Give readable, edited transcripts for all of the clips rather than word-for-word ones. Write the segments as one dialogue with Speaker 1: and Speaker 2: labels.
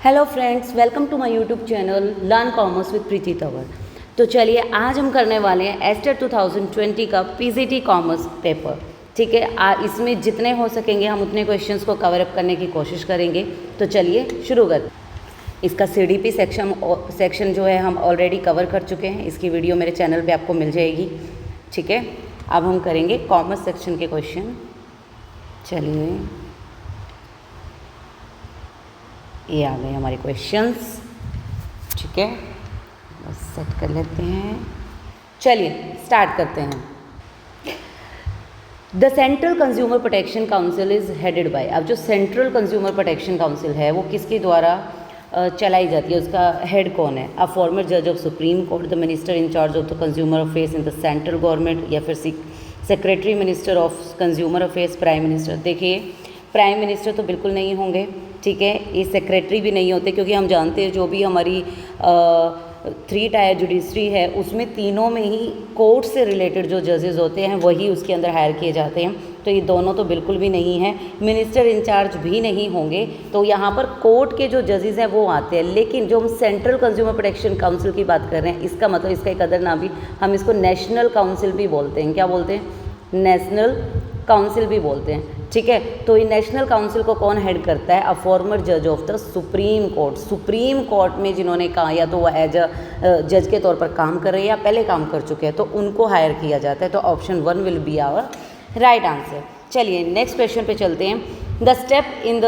Speaker 1: Hello friends, welcome to my YouTube channel learn commerce with Preeti Tanwar. तो चलिए आज हम करने वाले हैं एस्टेट 2020 का पीजीटी कॉमर्स पेपर। ठीक है, इसमें जितने हो सकेंगे हम उतने क्वेश्चंस को कवर अप करने की कोशिश करेंगे। तो चलिए शुरू करते हैं। इसका सीडीपी सेक्शन जो है हम ऑलरेडी कवर कर चुके हैं। इसकी वीडियो मेरे चैनल पे आपको मिल जाएगी। ठीक है, अब हम करेंगे कॉमर्स सेक्शन के क्वेश्चन। चलिए, ये आ गए हमारे क्वेश्चंस। ठीक है, बस सेट कर लेते हैं। चलिए स्टार्ट करते हैं। The central consumer protection council is headed by. अब जो सेंट्रल कंज्यूमर प्रोटेक्शन काउंसिल है वो किसके द्वारा चलाई जाती है, उसका हेड कौन है? अ फॉर्मर जज of supreme court, the minister in charge of the consumer affairs in the central government, या फिर secretary minister of consumer affairs, prime minister. देखिए, प्राइम मिनिस्टर तो बिल्कुल नहीं होंगे। ठीक है, ये सेक्रेटरी भी नहीं होते, क्योंकि हम जानते हैं जो भी हमारी 3 टायर जुडिशरी है उसमें तीनों में ही कोर्ट से रिलेटेड जो जजेस होते हैं वही उसके अंदर हायर किए जाते हैं। तो ये दोनों तो बिल्कुल भी नहीं हैं। मिनिस्टर इंचार्ज भी नहीं होंगे। तो यहाँ पर कोर्ट के जो जजेस हैं वो आते हैं। लेकिन जो हम सेंट्रल कंज्यूमर प्रोटेक्शन काउंसिल की बात कर रहे हैं, इसका मतलब, इसका एक अदर नाम भी, हम इसको नेशनल काउंसिल भी बोलते हैं। क्या बोलते हैं? नेशनल काउंसिल भी बोलते हैं। ठीक है, तो ये नेशनल काउंसिल को कौन हेड करता है? अ फॉर्मर जज of the supreme court. Supreme court में जिन्होंने कहा, या तो वो एज अ जज के तौर पर काम कर रहे हैं या पहले काम कर चुके हैं, तो उनको हायर किया जाता है। तो option 1 will be our right answer. चलिए नेक्स्ट क्वेश्चन पे चलते हैं। The step in the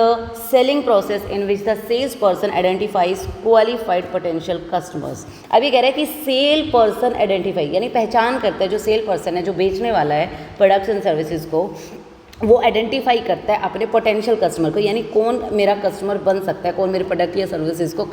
Speaker 1: selling process in which the sales person identifies qualified potential customers. अभी कह रहे हैं कि सेल पर्सन आइडेंटिफाई यानी पहचान करता है, जो सेल पर्सन है, जो बेचने वाला है प्रोडक्ट्स एंड सर्विसेज को, वो आइडेंटिफाई करता है अपने पोटेंशियल कस्टमर को, यानी कौन मेरा कस्टमर बन सकता है, कौन मेरे प्रोडक्ट या सर्विसेज को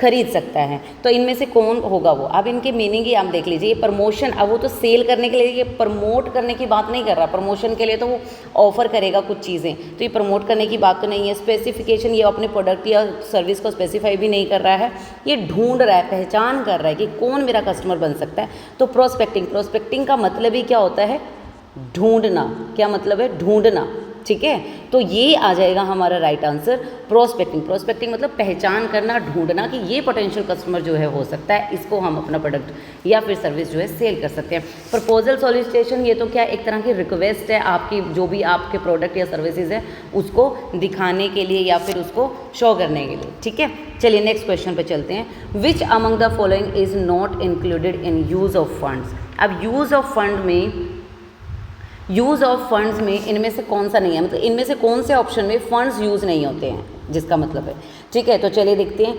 Speaker 1: खरीद सकता है। तो इनमें से कौन होगा वो? अब इनकी मीनिंग ही आप देख लीजिए। ये प्रमोशन, अब वो तो सेल करने के लिए, ये प्रमोट करने की बात नहीं कर रहा। प्रमोशन के लिए तो वो ऑफर करेगा कुछ चीज़ें, तो ये प्रमोट करने की बात तो नहीं है। स्पेसिफिकेशन, ये अपने प्रोडक्ट या सर्विस को स्पेसिफाई भी नहीं कर रहा है। ये ढूंढ रहा है, पहचान कर रहा है कि कौन मेरा कस्टमर बन सकता है। तो प्रोस्पेक्टिंग का मतलब ही क्या होता है? ढूंढना। क्या मतलब है? ढूंढना। ठीक है, तो ये आ जाएगा हमारा राइट आंसर, प्रोस्पेक्टिंग मतलब पहचान करना, ढूंढना कि ये पोटेंशियल कस्टमर जो है हो सकता है, इसको हम अपना प्रोडक्ट या फिर सर्विस जो है सेल कर सकते हैं। प्रपोजल सॉलिसिटेशन, ये तो क्या एक तरह की रिक्वेस्ट है आपकी, जो भी आपके प्रोडक्ट या सर्विसेज है उसको दिखाने के लिए या फिर उसको शो करने के लिए। ठीक है, चलिए नेक्स्ट क्वेश्चन पे चलते हैं। Which among the following is not included in use of funds. अब यूज़ ऑफ फंड्स में इनमें से कौन सा नहीं है, मतलब इनमें से कौन से ऑप्शन में फंड्स यूज़ नहीं होते हैं, जिसका मतलब है। ठीक है, तो चलिए देखते हैं।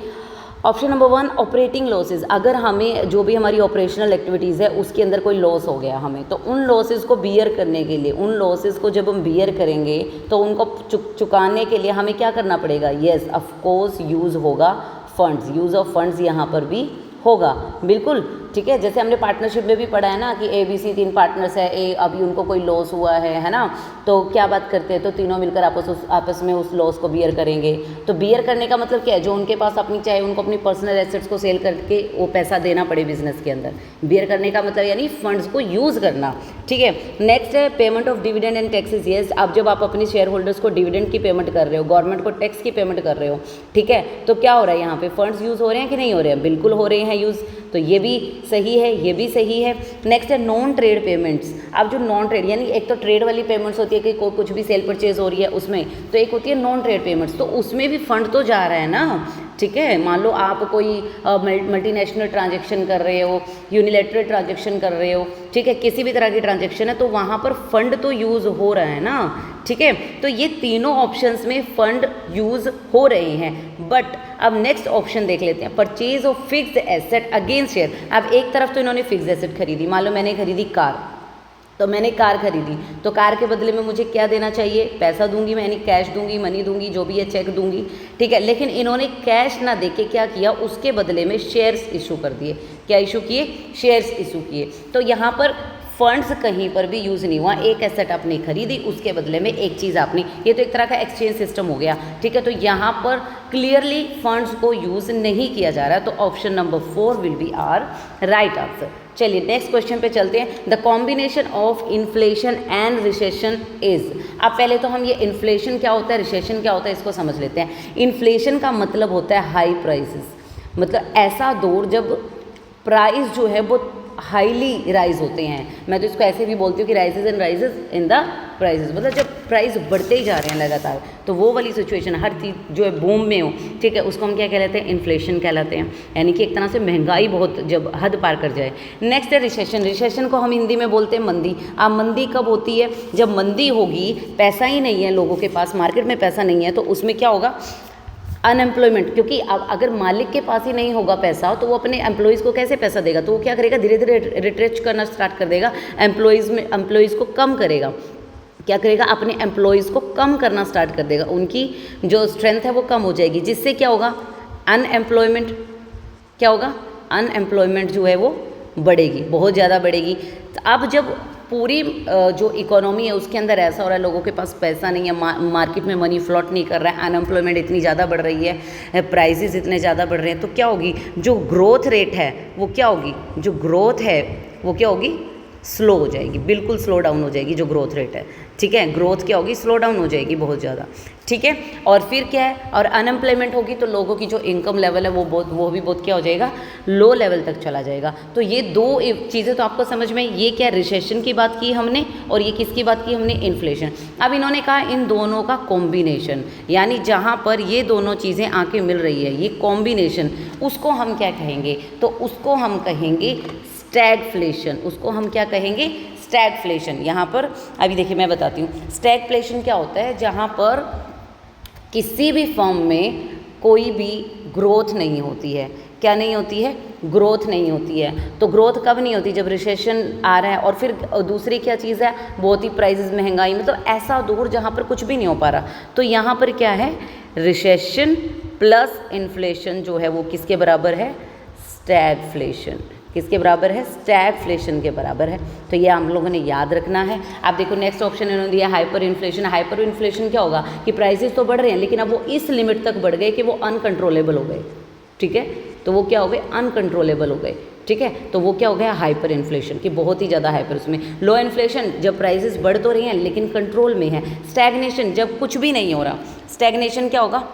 Speaker 1: Option number 1, operating losses. अगर हमें जो भी हमारी ऑपरेशनल एक्टिविटीज़ है उसके अंदर कोई लॉस हो गया हमें, तो उन लॉसेज को बियर करने के लिए, उन लॉसेज को जब हम बियर करेंगे तो उनको चुकाने के लिए हमें क्या करना पड़ेगा? येस, ऑफ कोर्स यूज़ होगा फंड्स। यूज़ ऑफ फंड्स यहाँ पर भी होगा, बिल्कुल। ठीक है, जैसे हमने पार्टनरशिप में भी पढ़ा है ना कि ABC 3 पार्टनर्स है, अभी उनको कोई लॉस हुआ है ना, तो क्या बात करते हैं? तो तीनों मिलकर आपस में उस लॉस को बियर करेंगे। तो बियर करने का मतलब क्या है? जो उनके पास अपनी, चाहे उनको अपनी पर्सनल एसेट्स को सेल करके वो पैसा देना पड़े बिजनेस के अंदर। बियर करने का मतलब यानी फंड्स को यूज़ करना। ठीक है, नेक्स्ट है payment of dividend and taxes. Yes, अब जब आप अपने शेयर होल्डर्स को डिविडेंड की पेमेंट कर रहे हो, गवर्नमेंट को टैक्स की पेमेंट कर रहे हो, ठीक है, तो क्या हो रहा है यहाँ पे? फंड्स यूज़ हो रहे हैं कि नहीं हो रहे हैं? बिल्कुल हो रहे हैं यूज़। तो ये भी सही है, ये भी सही है। नेक्स्ट है नॉन ट्रेड पेमेंट्स। अब जो नॉन ट्रेड, यानी एक तो ट्रेड वाली पेमेंट्स होती है कि कोई कुछ भी सेल परचेज हो रही है उसमें, तो एक होती है नॉन ट्रेड पेमेंट्स, तो उसमें भी फंड तो जा रहा है ना। ठीक है, मान लो आप कोई मल्टीनेशनल ट्रांजैक्शन कर रहे हो, यूनिलैटरल ट्रांजैक्शन कर रहे हो, ठीक है, किसी भी तरह की ट्रांजैक्शन है, तो वहाँ पर फंड तो यूज़ हो रहा है ना। ठीक है, तो ये तीनों ऑप्शंस में फंड यूज़ हो रहे हैं। बट अब नेक्स्ट ऑप्शन देख लेते हैं, purchase of fixed asset against share. अब एक तरफ तो इन्होंने फिक्स्ड एसेट खरीदी, मान लो मैंने खरीदी कार, तो मैंने कार खरीदी, तो कार के बदले में मुझे क्या देना चाहिए? पैसा दूंगी मैं, यानी कैश दूंगी, मनी दूंगी, जो भी है चेक दूंगी। ठीक है, लेकिन इन्होंने कैश ना देके क्या किया? उसके बदले में शेयर्स इशू कर दिए। क्या इशू किए? शेयर्स इशू किए। तो यहाँ पर फंड्स कहीं पर भी यूज़ नहीं हुआ। एक एसेट आपने खरीदी, उसके बदले में एक चीज़ आपने, ये तो एक तरह का एक्सचेंज सिस्टम हो गया। ठीक है, तो यहाँ पर क्लियरली फंड्स को यूज़ नहीं किया जा रहा, तो option number 4 will be our right answer. चलिए नेक्स्ट क्वेश्चन पे चलते हैं। The combination of inflation and recession is. अब पहले तो हम ये इन्फ्लेशन क्या होता है, रिसेशन क्या होता है, इसको समझ लेते हैं। इन्फ्लेशन का मतलब होता है हाई प्राइसेस, मतलब ऐसा दौर जब प्राइस जो है वो हाईली राइज होते हैं। मैं तो इसको ऐसे भी बोलती हूँ कि rises and rises in the prices, मतलब जब प्राइस बढ़ते ही जा रहे हैं लगातार, तो वो वाली सिचुएशन, हर चीज़ जो है बूम में हो, ठीक है, उसको हम क्या कहलाते हैं, इन्फ्लेशन कहलाते हैं। यानी कि एक तरह से महंगाई बहुत जब हद पार कर जाए। नेक्स्ट है रिसेशन। रिसेशन को हम हिंदी में बोलते हैं मंदी। अब मंदी कब होती है, जब मंदी होगी, पैसा ही नहीं है लोगों के पास, मार्केट में पैसा नहीं है, तो उसमें क्या होगा, अनएम्प्लॉयमेंट। क्योंकि अब अगर मालिक के पास ही नहीं होगा पैसा, तो वो अपने एम्प्लॉयज़ को कैसे पैसा देगा, तो वो क्या करेगा, धीरे धीरे रिट्रेच करना स्टार्ट कर देगा, एम्प्लॉयज़ को कम करेगा, क्या करेगा, अपने एम्प्लॉयज़ को कम करना स्टार्ट कर देगा, उनकी जो स्ट्रेंथ है वो कम हो जाएगी, जिससे क्या होगा, अनएम्प्लॉयमेंट, क्या होगा, अनएम्प्लॉयमेंट जो है वो बढ़ेगी, बहुत ज़्यादा बढ़ेगी। तो अब जब पूरी जो इकोनॉमी है उसके अंदर ऐसा हो रहा है, लोगों के पास पैसा नहीं है, मार्केट में मनी फ्लोट नहीं कर रहा है, अनएम्प्लॉयमेंट इतनी ज़्यादा बढ़ रही है, प्राइसेस इतने ज़्यादा बढ़ रहे हैं, तो क्या होगी, जो ग्रोथ रेट है वो क्या होगी, जो ग्रोथ है वो क्या होगी, स्लो हो जाएगी, बिल्कुल स्लो डाउन हो जाएगी जो ग्रोथ रेट है, ठीक है, ग्रोथ क्या होगी, स्लो डाउन हो जाएगी बहुत ज़्यादा, ठीक है। और फिर क्या है, और अनएम्प्लॉयमेंट होगी तो लोगों की जो इनकम लेवल है वो भी बहुत क्या हो जाएगा, लो लेवल तक चला जाएगा। तो ये दो चीज़ें तो आपको समझ में, ये क्या रिसेशन की बात की हमने, और ये किसकी बात की हमने, इन्फ्लेशन। अब इन्होंने कहा इन दोनों का कॉम्बिनेशन, यानी जहाँ पर ये दोनों चीज़ें आके मिल रही है, ये कॉम्बिनेशन, उसको हम क्या कहेंगे, तो उसको हम कहेंगे स्टैगफ्लेशन। उसको हम क्या कहेंगे, स्टैगफ्लेशन। यहाँ पर अभी देखिए मैं बताती हूँ, स्टैगफ्लेशन क्या होता है, जहाँ पर किसी भी फॉर्म में कोई भी ग्रोथ नहीं होती है। क्या नहीं होती है, ग्रोथ नहीं होती है। तो ग्रोथ कब नहीं होती, जब रिसेशन आ रहा है। और फिर दूसरी क्या चीज़ है, बहुत ही प्राइसेस महंगाई, मतलब ऐसा दौर जहाँ पर कुछ भी नहीं हो पा रहा। तो यहाँ पर क्या है, रिसेशन प्लस इन्फ्लेशन जो है वो किसके बराबर है, स्टैगफ्लेशन। किसके बराबर है, स्टैगफ्लेशन के बराबर है। तो ये हम लोगों ने याद रखना है। आप देखो नेक्स्ट ऑप्शन इन्होंने दिया हाइपर इन्फ्लेशन। हाइपर इन्फ्लेशन क्या होगा कि प्राइसेस तो बढ़ रहे हैं, लेकिन अब वो इस लिमिट तक बढ़ गए कि वो अनकंट्रोलेबल हो गए, ठीक है। तो वो क्या हो गए, अनकंट्रोलेबल हो गए, ठीक है। तो वो क्या हो गया, हाइपर इन्फ्लेशन, की बहुत ही ज़्यादा हाइपर। उसमें लो इन्फ्लेशन, जब प्राइसेस बढ़ तो रही हैं लेकिन कंट्रोल में है। स्टैग्नेशन, जब कुछ भी नहीं हो रहा। स्टैग्नेशन क्या होगा,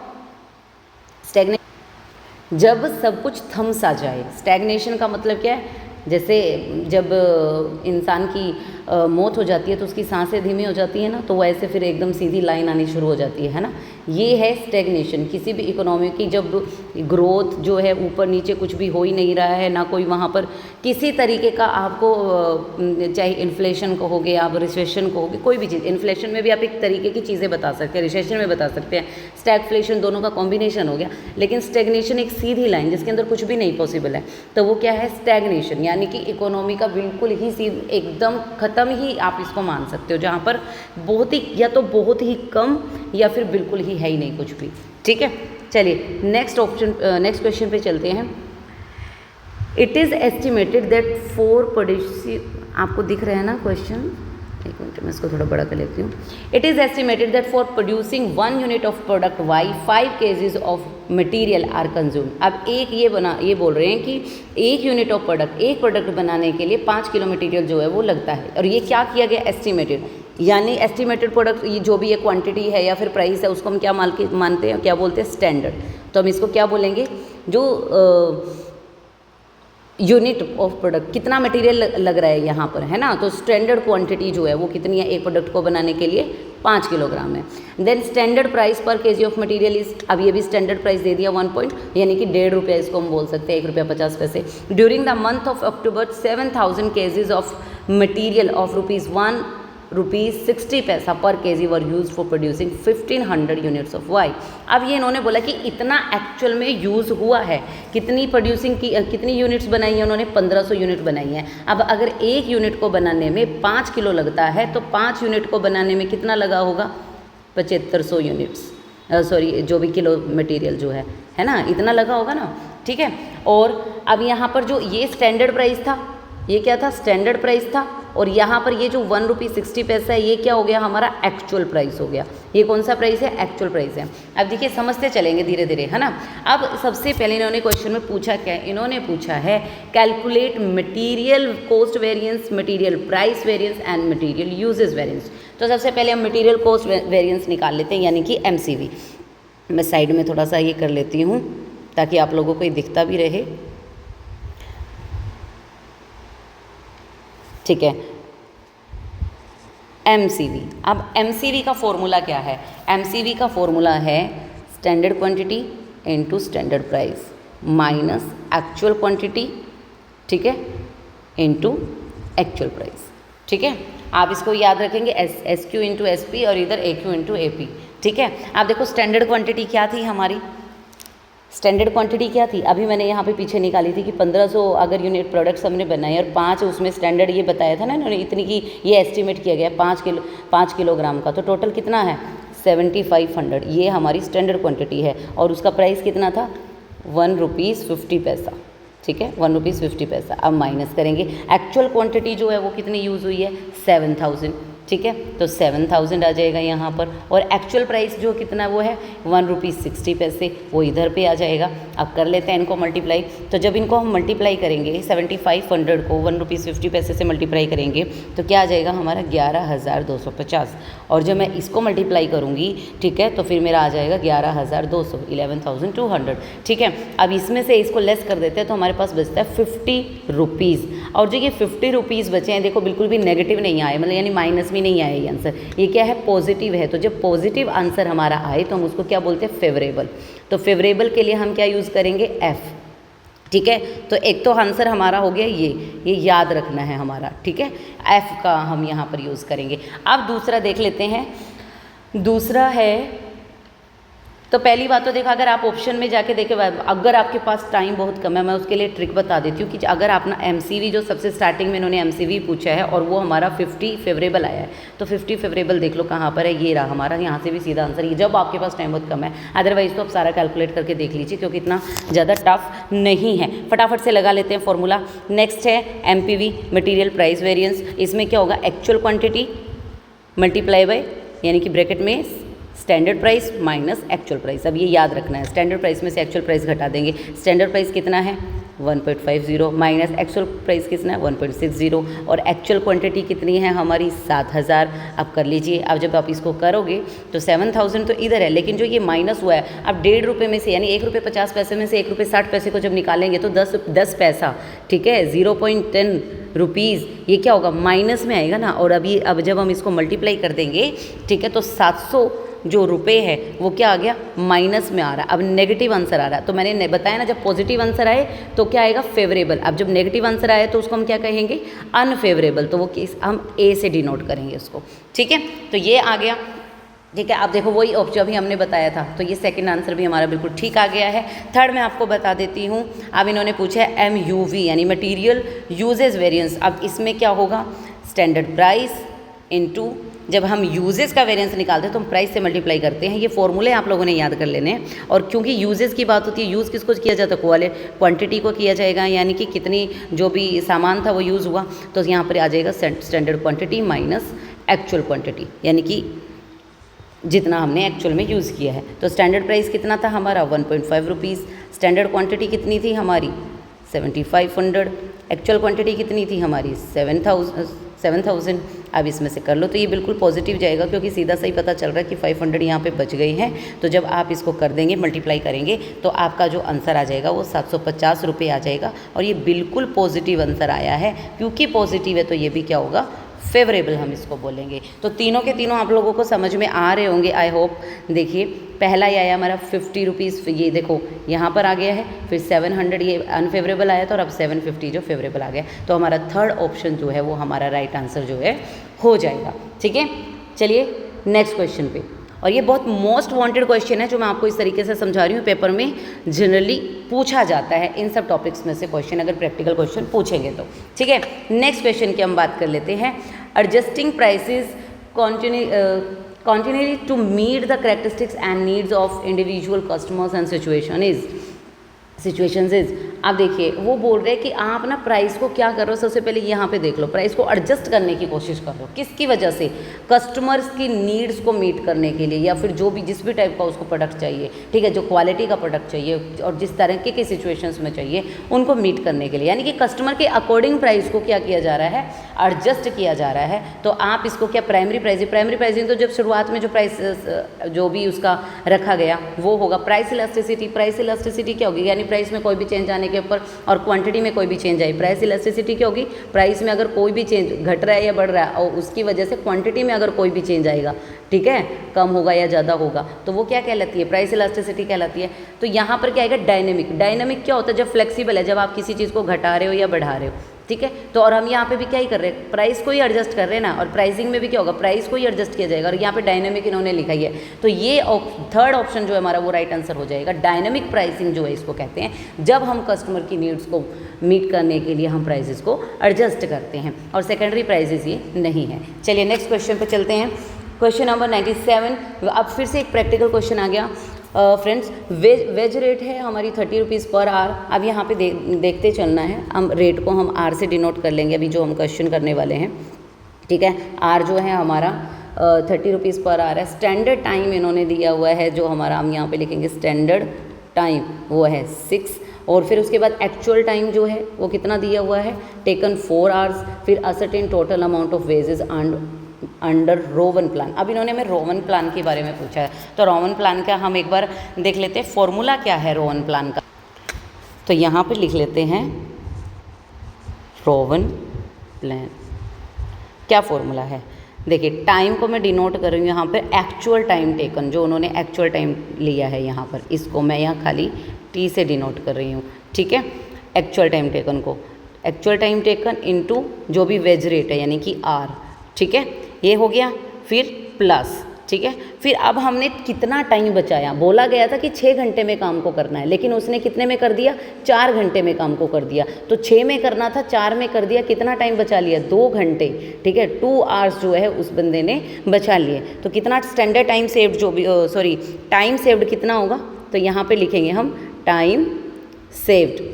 Speaker 1: स्टैग्नेशन जब सब कुछ थम सा जाए। स्टैग्नेशन का मतलब क्या है, जैसे जब इंसान की मौत हो जाती है तो उसकी सांसें धीमी हो जाती है ना, तो वो ऐसे फिर एकदम सीधी लाइन आनी शुरू हो जाती है ना, ये है स्टैग्नेशन। किसी भी इकोनॉमी की जब ग्रोथ जो है ऊपर नीचे कुछ भी हो ही नहीं रहा है, ना कोई वहाँ पर किसी तरीके का आपको चाहे इन्फ्लेशन कहोगे आप, रिसेशन कहोगे, कोई भी चीज़, इन्फ्लेशन में भी आप एक तरीके की चीज़ें बता सकते हैं, रिसेशन में बता सकते हैं, स्टैगफ्लेशन दोनों का कॉम्बिनेशन हो गया। लेकिन स्टैग्नेशन एक सीधी लाइन जिसके अंदर कुछ भी नहीं पॉसिबल है, तो वो क्या है, स्टैग्नेशन, यानी कि इकोनॉमी का बिल्कुल ही एकदम ख़त्म ही आप इसको मान सकते हो, जहाँ पर बहुत ही या तो बहुत ही कम या फिर बिल्कुल ही है ही नहीं कुछ भी, ठीक है। चलिए नेक्स्ट नेक्स्ट क्वेश्चन पे चलते हैं। It is estimated that for producing, आपको दिख रहा है ना क्वेश्चन, एक मिनट मैं इसको थोड़ा बड़ा कर लेती हूँ। It is estimated that for producing 1 unit of product Y 5 kgs of material are consume. अब ये बोल रहे हैं कि 1 यूनिट ऑफ प्रोडक्ट, एक प्रोडक्ट बनाने के लिए 5 किलो मटेरियल जो है वो लगता है। और ये क्या किया गया, एस्टिमेटेड, यानी एस्टिमेटेड प्रोडक्ट, ये जो भी ये क्वांटिटी है या फिर प्राइस है उसको हम क्या मानते हैं, क्या बोलते हैं, स्टैंडर्ड। तो हम इसको क्या बोलेंगे, जो यूनिट ऑफ प्रोडक्ट, कितना मटेरियल लग रहा है यहाँ पर, है ना, तो स्टैंडर्ड क्वांटिटी जो है वो कितनी है, एक प्रोडक्ट को बनाने के लिए 5 किलोग्राम है। देन स्टैंडर्ड प्राइस पर केजी ऑफ मटेरियल इज, अब ये भी स्टैंडर्ड प्राइस दे दिया 1 पॉइंट, यानी कि 1.5 रुपया इसको हम बोल सकते हैं, 1 रुपया 50 पैसे। During the month of October 7000 kgs of material of ₹60 पर kg were use for producing 1500 units of Y. अब ये इन्होंने बोला कि इतना एक्चुअल में यूज़ हुआ है, कितनी प्रोड्यूसिंग की, कितनी यूनिट्स बनाई है उन्होंने, 1500 यूनिट बनाई है। अब अगर एक यूनिट को बनाने में 5 किलो लगता है, तो 5 यूनिट को बनाने में कितना लगा होगा, 7500 यूनिट्स, सॉरी जो भी किलो मटेरियल जो है ना, इतना लगा होगा ना, ठीक है। और अब यहाँ पर जो ये स्टैंडर्ड प्राइस था, ये क्या था, स्टैंडर्ड प्राइस था, और यहाँ पर ये जो ₹1.60 है, ये क्या हो गया, हमारा एक्चुअल प्राइस हो गया। ये कौन सा प्राइस है? एक्चुअल प्राइस है। अब देखिए समझते चलेंगे धीरे धीरे, है ना। अब सबसे पहले इन्होंने क्वेश्चन में पूछा क्या है? इन्होंने पूछा है calculate material cost variance, material price variance and material usages variance. तो सबसे पहले हम मटेरियल कॉस्ट वेरिएंस निकाल लेते हैं, यानी कि MCV। मैं साइड में थोड़ा सा ये कर लेती हूँ ताकि आप लोगों को ये दिखता भी रहे, ठीक है। MCV, अब MCV का फॉर्मूला क्या है? MCV का फॉर्मूला है standard quantity into standard price minus actual quantity, ठीक है, इनटू एक्चुअल प्राइस, ठीक है। आप इसको याद रखेंगे SQ इंटू SP और इधर AQ इंटू AP, ठीक है। आप देखो स्टैंडर्ड क्वांटिटी क्या थी हमारी? स्टैंडर्ड क्वांटिटी क्या थी? अभी मैंने यहाँ पे पीछे निकाली थी कि 1500 अगर यूनिट प्रोडक्ट्स हमने बनाए और 5 उसमें स्टैंडर्ड ये बताया था ना इन्होंने, इतनी की ये एस्टिमेट किया गया 5 किलोग्राम का, तो टोटल कितना है? 7500। ये हमारी स्टैंडर्ड क्वांटिटी है और उसका प्राइस कितना था? 1 रुपीज़ 50 पैसा, ठीक है, 1 रुपीज़ 50 पैसा। अब माइनस करेंगे, एक्चुअल क्वांटिटी जो है वो कितनी यूज़ हुई है? 7000, ठीक है, तो 7000 आ जाएगा यहाँ पर। और एक्चुअल प्राइस जो कितना वो है 1 रुपीज़ 60 पैसे, वो इधर पे आ जाएगा। अब कर लेते हैं इनको मल्टीप्लाई। तो जब इनको हम मल्टीप्लाई करेंगे 7500 को 1 रुपीज़ 50 पैसे से मल्टीप्लाई करेंगे तो क्या आ जाएगा हमारा? 11250। और जब मैं इसको मल्टीप्लाई करूँगी, ठीक है, तो फिर मेरा आ जाएगा 11200, 11200, ठीक है। अब इसमें से इसको लेस कर देते हैं तो हमारे पास बचता है 50 रुपीज़। और जो ये 50 रुपीज़ बचे हैं, देखो बिल्कुल भी नेगेटिव नहीं आए, मतलब यानी माइनस में नहीं आया ये आंसर, ये क्या है? पॉजिटिव है। तो जब पॉजिटिव आंसर हमारा आए तो हम उसको क्या बोलते हैं? फेवरेबल। तो फेवरेबल के लिए हम क्या यूज़ करेंगे? F, ठीक है। तो एक तो आंसर हमारा हो गया ये याद रखना है हमारा, ठीक है। F का हम यहाँ पर यूज़ करेंगे। अब दूसरा देख लेते हैं। दूसरा है, तो पहली बात तो देखा, अगर आप ऑप्शन में जाके देखें, अगर आपके पास टाइम बहुत कम है, मैं उसके लिए ट्रिक बता देती हूँ कि अगर आप ना MCV जो सबसे स्टार्टिंग में इन्होंने MCV पूछा है और वो हमारा 50 फेवरेबल आया है, तो 50 फेवरेबल देख लो कहाँ पर है, ये रहा हमारा, यहाँ से भी सीधा आंसर ये, जब आपके पास टाइम बहुत कम है। अदरवाइज तो आप सारा कैलकुलेट करके देख लीजिए क्योंकि इतना ज़्यादा टफ नहीं है। फटाफट से लगा लेते हैं फॉर्मूला। नेक्स्ट है MPV, मटीरियल प्राइस वेरियंस। इसमें क्या होगा? एक्चुअल क्वान्टिटी मल्टीप्लाई बाय, यानी कि ब्रैकेट में standard price minus actual price. अब ये याद रखना है, स्टैंडर्ड प्राइस में से एक्चुअल प्राइस घटा देंगे। स्टैंडर्ड प्राइस कितना है? 1.50 माइनस एक्चुअल प्राइस कितना है? 1.60। और एक्चुअल क्वांटिटी कितनी है हमारी? 7000। अब कर लीजिए। अब जब आप इसको करोगे तो 7000 तो इधर है, लेकिन जो ये माइनस हुआ है, अब 1.5 रुपये में से, यानी 1 रुपये 50 पैसे में से 1 रुपये 60 पैसे को जब निकालेंगे तो 10 पैसा, ठीक है, 0.10 रुपीज़, ये क्या होगा? माइनस में आएगा ना। और अब जब हम इसको मल्टीप्लाई कर देंगे, ठीक है, तो 700 जो रुपए है वो क्या आ गया? माइनस में आ रहा है। अब नेगेटिव आंसर आ रहा है, तो मैंने बताया ना, जब पॉजिटिव आंसर आए तो क्या आएगा? फेवरेबल। अब जब नेगेटिव आंसर आए तो उसको हम क्या कहेंगे? अनफेवरेबल। तो वो केस हम A से डिनोट करेंगे उसको, ठीक है। तो ये आ गया, ठीक है। अब देखो वही ऑप्शन अभी हमने बताया था, तो ये सेकंड आंसर भी हमारा बिल्कुल ठीक आ गया है। थर्ड मैं आपको बता देती हूँ। अब इन्होंने पूछा है MUV, यानी मटीरियल यूजेज वेरिएंस। अब इसमें क्या होगा? स्टैंडर्ड प्राइस इनटू, जब हम यूजेस का वेरिएंस निकालते हैं तो हम प्राइस से मल्टीप्लाई करते हैं। ये फॉर्मूले आप लोगों ने याद कर लेने हैं। और क्योंकि यूजेस की बात होती है, यूज़ किसको किया जाता है? क्वांटिटी को किया जाएगा, यानी कि कितनी जो भी सामान था वो यूज़ हुआ, तो यहाँ पर आ जाएगा standard quantity minus actual quantity, यानी कि जितना हमने एक्चुअल में यूज़ किया है। तो स्टैंडर्ड प्राइस कितना था हमारा? 1.5 रुपीज़। स्टैंडर्ड क्वांटिटी कितनी थी हमारी? 7500। एक्चुअल क्वांटिटी कितनी थी हमारी? 7000। अब इसमें से कर लो तो ये बिल्कुल पॉजिटिव जाएगा, क्योंकि सीधा सही पता चल रहा है कि 500 यहाँ पे बच गए हैं। तो जब आप इसको कर देंगे, मल्टीप्लाई करेंगे, तो आपका जो आंसर आ जाएगा वो 750 रुपये आ जाएगा। और ये बिल्कुल पॉजिटिव आंसर आया है। क्योंकि पॉजिटिव है तो ये भी क्या होगा? फेवरेबल हम इसको बोलेंगे। तो तीनों के तीनों आप लोगों को समझ में आ रहे होंगे, आई होप। देखिए पहला ये आया हमारा 50 रुपीज़, ये देखो यहाँ पर आ गया है, फिर 700 ये अनफेवरेबल आया था, और अब 750 जो फेवरेबल आ गया। तो हमारा थर्ड ऑप्शन जो है वो हमारा राइट आंसर जो है हो जाएगा, ठीक है। चलिए नेक्स्ट क्वेश्चन पे। और ये बहुत मोस्ट वांटेड क्वेश्चन है जो मैं आपको इस तरीके से समझा रही हूँ। पेपर में जनरली पूछा जाता है इन सब टॉपिक्स में से क्वेश्चन, अगर प्रैक्टिकल क्वेश्चन पूछेंगे तो, ठीक है। नेक्स्ट क्वेश्चन की हम बात कर लेते हैं। Adjusting prices continually to meet the characteristics and needs of individual customers and situations is आप देखिए वो बोल रहे हैं कि आप ना प्राइस को क्या कर रहे हो, सबसे पहले यहाँ पे देख लो, प्राइस को एडजस्ट करने की कोशिश कर रहे हो। किसकी वजह से? कस्टमर्स की नीड्स को मीट करने के लिए, या फिर जो भी जिस भी टाइप का उसको प्रोडक्ट चाहिए, ठीक है, जो क्वालिटी का प्रोडक्ट चाहिए और जिस तरह के सिचुएशंस में चाहिए उनको मीट करने के लिए, यानी कि कस्टमर के अकॉर्डिंग प्राइस को क्या किया जा रहा है, एडजस्ट किया जा रहा है। तो आप इसको क्या प्राइमरी प्राइसिंग तो जब शुरुआत में जो प्राइस जो भी उसका रखा गया वो होगा। प्राइस इलास्टिसिटी क्या होगी, यानी प्राइस में कोई भी चेंज आने के ऊपर और क्वांटिटी में कोई भी चेंज आई, प्राइस इलास्टिसिटी क्या होगी, प्राइस में अगर कोई भी चेंज घट रहा है या बढ़ रहा है और उसकी वजह से क्वांटिटी में अगर कोई भी चेंज आएगा, ठीक है, कम होगा या ज़्यादा होगा, तो वो क्या कहलाती है, प्राइस इलास्टिसिटी कहलाती है। तो यहाँ पर क्या आएगा, डायनेमिक क्या होता है, जब फ्लेक्सिबल है, जब आप किसी चीज़ को घटा रहे हो या बढ़ा रहे हो, ठीक है। तो और हम यहाँ पे भी क्या ही कर रहे हैं, प्राइस को ही एडजस्ट कर रहे हैं ना, और प्राइसिंग में भी क्या होगा, प्राइस को ही एडजस्ट किया जाएगा, और यहाँ पे डायनेमिक इन्होंने लिखा ही है। तो ये थर्ड ऑप्शन जो है हमारा वो राइट आंसर हो जाएगा। डायनेमिक प्राइसिंग जो है इसको कहते हैं, जब हम कस्टमर की नीड्स को मीट करने के लिए हम प्राइसेस को एडजस्ट करते हैं, और सेकेंडरी प्राइसेस ये नहीं है। चलिए नेक्स्ट क्वेश्चन पर चलते हैं। Question number 97। अब फिर से एक प्रैक्टिकल क्वेश्चन आ गया फ्रेंड्स। वेज रेट है हमारी 30 रुपीज़ पर आवर। अब यहाँ पे देखते चलना है, हम रेट को हम आर से डिनोट कर लेंगे अभी जो हम क्वेश्चन करने वाले हैं, ठीक है। आर जो है हमारा 30 रुपीज़ पर आवर है। स्टैंडर्ड टाइम इन्होंने दिया हुआ है जो हमारा, हम यहाँ पे लिखेंगे स्टैंडर्ड टाइम वो है 6, और फिर उसके बाद एक्चुअल टाइम जो है वो कितना दिया हुआ है, टेकन 4 आवर्स। फिर ascertain total amount of wages under Rowan plan. अब इन्होंने हमें रोवन प्लान के बारे में पूछा है, तो रोवन प्लान का हम एक बार देख लेते हैं, फॉर्मूला क्या है रोवन प्लान का। तो यहाँ पे लिख लेते हैं रोवन प्लान, क्या फॉर्मूला है। देखिए टाइम को मैं डिनोट कर रही हूँ यहाँ पे एक्चुअल टाइम टेकन, जो उन्होंने एक्चुअल टाइम लिया है यहाँ पर, इसको मैं यहाँ खाली टी से डिनोट कर रही हूँ, ठीक है। एक्चुअल टाइम टेकन को एक्चुअल टाइम टेकन इनटू जो भी वेज रेट है यानी कि आर, ठीक है, ये हो गया। फिर प्लस, ठीक है। फिर अब हमने कितना टाइम बचाया, बोला गया था कि 6 घंटे में काम को करना है, लेकिन उसने कितने में कर दिया, 4 घंटे में काम को कर दिया। तो 6 में करना था, 4 में कर दिया, कितना टाइम बचा लिया, 2 घंटे, ठीक है। 2 आवर्स जो है उस बंदे ने बचा लिए। तो कितना स्टैंडर्ड टाइम सेव्ड, जो भी टाइम सेव्ड कितना होगा, तो यहाँ पे लिखेंगे हम टाइम सेव्ड,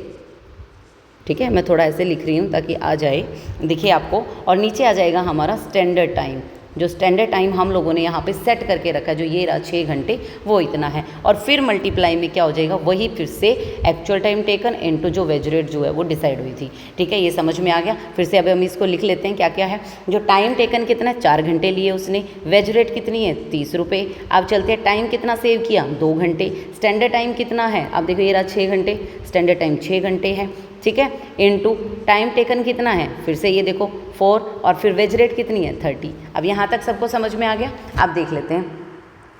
Speaker 1: ठीक है। मैं थोड़ा ऐसे लिख रही हूँ ताकि आ जाए, देखिए आपको, और नीचे आ जाएगा हमारा स्टैंडर्ड टाइम, जो स्टैंडर्ड टाइम हम लोगों ने यहाँ पे सेट करके रखा है, जो ये रहा 6 घंटे, वो इतना है। और फिर मल्टीप्लाई में क्या हो जाएगा, वही फिर से एक्चुअल टाइम टेकन इनटू जो वेज रेट जो है वो डिसाइड हुई थी, ठीक है। ये समझ में आ गया। फिर से अब हम इसको लिख लेते हैं क्या क्या है। जो टाइम टेकन कितना है, 4 घंटे लिए उसने, वेज रेट कितनी है 30 रुपये। अब चलते हैं, टाइम कितना सेव किया, 2 घंटे। स्टैंडर्ड टाइम कितना है, अब देखो ये रहा 6 घंटे, स्टैंडर्ड टाइम 6 घंटे है, ठीक है। इनटू टाइम टेकन कितना है, फिर से ये देखो 4, और फिर वेज रेट कितनी है 30। अब यहाँ तक सबको समझ में आ गया। आप देख लेते हैं,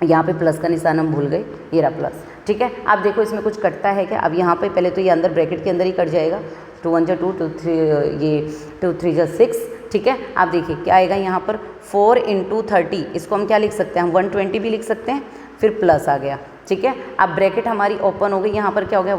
Speaker 1: यहाँ पे प्लस का निशान हम भूल गए, ये रहा प्लस, ठीक है। आप देखो इसमें कुछ कटता है क्या, अब यहाँ पे पहले तो ये अंदर ब्रैकेट के अंदर ही कट जाएगा, 2 1 2 2 3, ये 2 3 6, ठीक है। आप देखिए क्या आएगा यहाँ पर, 4 × 30, इसको हम क्या लिख सकते हैं, हम 120 भी लिख सकते हैं, फिर प्लस आ गया, ठीक है। अब ब्रैकेट हमारी ओपन हो गई, यहाँ पर क्या हो गया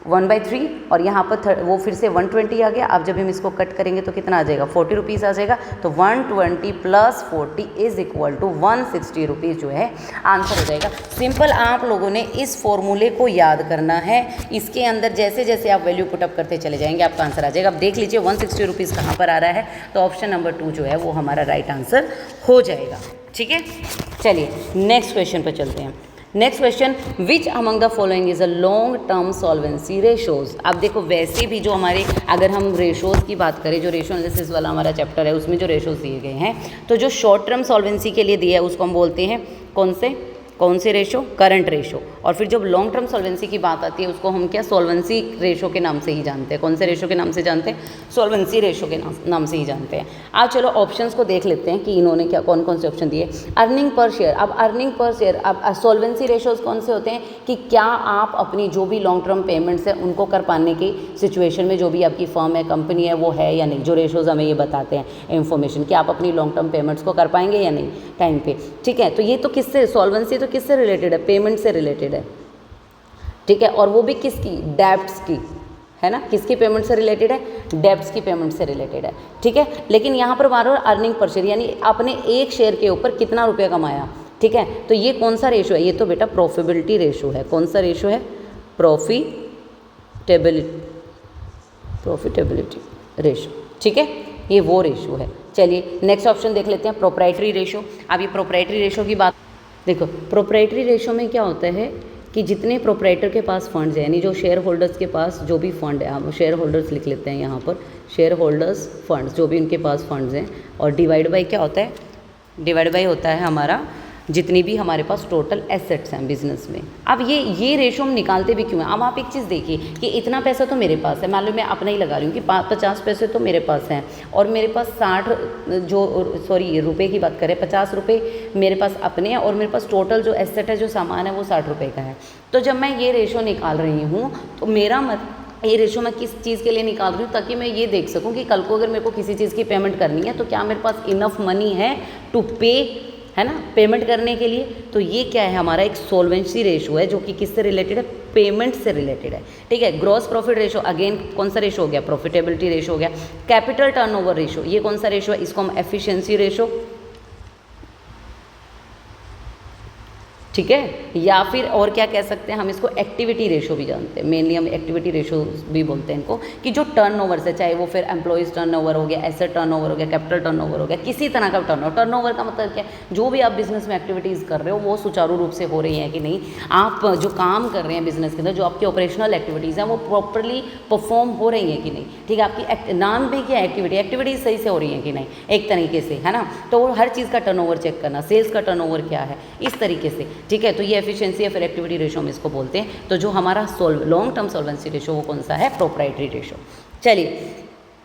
Speaker 1: 1/3, और यहाँ पर वो फिर से 120 आ गया। अब जब हम इसको कट करेंगे तो कितना आ जाएगा, 40 रुपीज़ आ जाएगा। तो 120 + 40 = 160 रुपीज़ जो है आंसर हो जाएगा। सिंपल आप लोगों ने इस फॉर्मूले को याद करना है, इसके अंदर जैसे जैसे आप वैल्यू पुटअप करते चले जाएंगे आपका आंसर आ जाएगा। अब देख लीजिए 160 रुपीज़ कहाँ पर आ रहा है, तो ऑप्शन नंबर 2 जो है वो हमारा राइट आंसर हो जाएगा, ठीक है। चलिए नेक्स्ट क्वेश्चन पर चलते हैं। Next question, which among the following is a long term solvency ratios. अब देखो वैसे भी जो हमारे, अगर हम रेशोज की बात करें, जो रेशो एनालिसिस वाला हमारा चैप्टर है उसमें जो रेशोज दिए गए हैं, तो जो शॉर्ट टर्म सॉल्वेंसी के लिए दिया है उसको हम बोलते हैं कौन से रेशो, करंट रेशो। और फिर जब लॉन्ग टर्म सॉल्वेंसी की बात आती है उसको हम क्या, सॉल्वेंसी रेशो के नाम से ही जानते हैं। कौन से रेशो के नाम से जानते हैं, सॉल्वेंसी रेशो के नाम से ही जानते हैं। आज चलो ऑप्शंस को देख लेते हैं कि इन्होंने क्या कौन कौन से ऑप्शन दिए। अर्निंग पर शेयर, अब अर्निंग पर शेयर, अब सॉल्वेंसी रेशोज कौन से होते हैं कि क्या आप अपनी जो भी लॉन्ग टर्म पेमेंट्स है उनको कर पाने की सिचुएशन में, जो भी आपकी फर्म है, कंपनी है, वो है या नहीं। जो रेशोज हमें ये बताते हैं इन्फॉर्मेशन कि आप अपनी लॉन्ग टर्म पेमेंट्स को कर पाएंगे या नहीं टाइम पे, ठीक है। तो ये तो किससे, सॉल्वेंसी तो किससे रिलेटेड है, पेमेंट से रिलेटेड है, ठीक है। और वो भी किसकी, डेब्ट्स की, है ना, किसकी पेमेंट से रिलेटेड है, डेब्ट्स की पेमेंट से रिलेटेड है, ठीक है। लेकिन यहाँ पर बार बार अर्निंग पर शेयर, यानी आपने एक शेयर के ऊपर कितना रुपया कमाया, ठीक है। तो ये कौन सा रेशो है, ये तो बेटा प्रॉफिटेबिलिटी रेशो है। कौन सा रेशो है, प्रॉफिटेबिलिटी रेशो, ठीक है, ये वो रेशो है। चलिए नेक्स्ट ऑप्शन देख लेते हैं, प्रोप्राइटरी रेशो। अब ये प्रोप्राइटरी रेशो की बात देखो, प्रोप्राइटरी रेशो में क्या होता है कि जितने प्रोप्राइटर के पास फंड्स हैं, यानी जो शेयर होल्डर्स के पास जो भी फंड है, हम शेयर होल्डर्स लिख लेते हैं यहाँ पर, शेयर होल्डर्स फंड्स, जो भी उनके पास फंड्स हैं, और डिवाइड बाई क्या होता है, डिवाइड बाई होता है हमारा जितनी भी हमारे पास टोटल एसेट्स हैं बिजनेस में। अब ये रेशो हम निकालते भी क्यों हैं? अब आप एक चीज़ देखिए कि इतना पैसा तो मेरे पास है, मान लो मैं अपना ही लगा रही हूँ कि 50 पैसे तो मेरे पास हैं, और मेरे पास 60 रुपए की बात करें, 50 रुपये मेरे पास अपने हैं, और मेरे पास टोटल जो एसेट है, जो सामान है, वो 60 रुपये का है। तो जब मैं ये रेशो निकाल रही हूँ तो मेरा ये रेशो मैं किस चीज़ के लिए निकाल रही हूँ, ताकि मैं ये देख सकूँ कि कल को अगर मेरे को किसी चीज़ की पेमेंट करनी है तो क्या मेरे पास इनफ मनी है टू पे, है ना, पेमेंट करने के लिए। तो ये क्या है, हमारा एक सोल्वेंसी रेशो है, जो कि किससे रिलेटेड है, पेमेंट से रिलेटेड है, ठीक है। ग्रॉस प्रॉफिट रेशो, अगेन कौन सा रेशो हो गया, प्रॉफिटेबिलिटी रेशो हो गया। कैपिटल टर्नओवर रेशो, ये कौन सा रेशो है, इसको हम एफिशिएंसी रेशो, ठीक है, या फिर और क्या कह सकते हैं हम इसको, एक्टिविटी रेशो भी जानते हैं, मेनली हम एक्टिविटी रेशो भी बोलते हैं इनको, कि जो टर्नओवर से, चाहे वो फिर एम्प्लॉइज टर्नओवर हो गया, एसेट टर्नओवर हो गया, कैपिटल टर्नओवर हो गया, किसी तरह का टर्नओवर का मतलब क्या है, जो भी आप बिजनेस में एक्टिविटीज़ कर रहे हो वो सुचारू रूप से हो रही हैं कि नहीं, आप जो काम कर रहे हैं बिजनेस के अंदर, जो आपकी ऑपरेशनल एक्टिविटीज़ हैं वो प्रॉपरली परफॉर्म हो रही हैं कि नहीं, ठीक है। आपकी नाम भी क्या एक्टिविटीज़ सही से हो रही हैं कि नहीं, एक तरीके से, है ना। तो हर चीज़ का टर्नओवर चेक करना, सेल्स का टर्नओवर क्या है, इस तरीके से, ठीक है। तो ये एफिशिएंसी या फिर एक्टिविटी रेशो हम इसको बोलते हैं। तो जो हमारा लॉन्ग टर्म सॉल्वेंसी रेशो वो कौन सा है, प्रोप्राइटरी रेशो। चलिए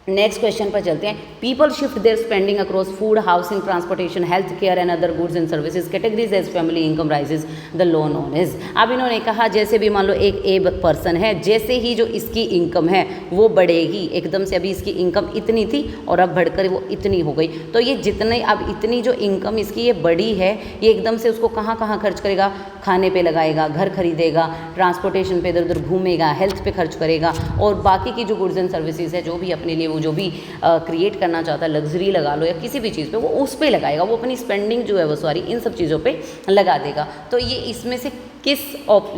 Speaker 1: नेक्स्ट क्वेश्चन पर चलते हैं। People shift their spending across food, housing, transportation, health care and other goods and services categories as family income rises the law known is. अब इन्होंने कहा जैसे भी मान लो एक ए पर्सन है, जैसे ही जो इसकी इनकम है वो बढ़ेगी, एकदम से अभी इसकी इनकम इतनी थी और अब बढ़कर वो इतनी हो गई, तो ये जितने अब इतनी जो इनकम इसकी ये बड़ी है, ये एकदम से उसको कहाँ कहाँ खर्च करेगा, खाने पे लगाएगा, घर खरीदेगा, ट्रांसपोर्टेशन पे इधर उधर घूमेगा, हेल्थ पे खर्च करेगा, और बाकी की जो गुड्स एंड सर्विसेज है, जो भी अपने लिए जो भी क्रिएट करना चाहता है, लग्जरी लगा लो या किसी भी चीज़ पे, वो उस पे लगाएगा, वो अपनी स्पेंडिंग जो है वो सारी इन सब चीज़ों पे लगा देगा। तो ये इसमें से किस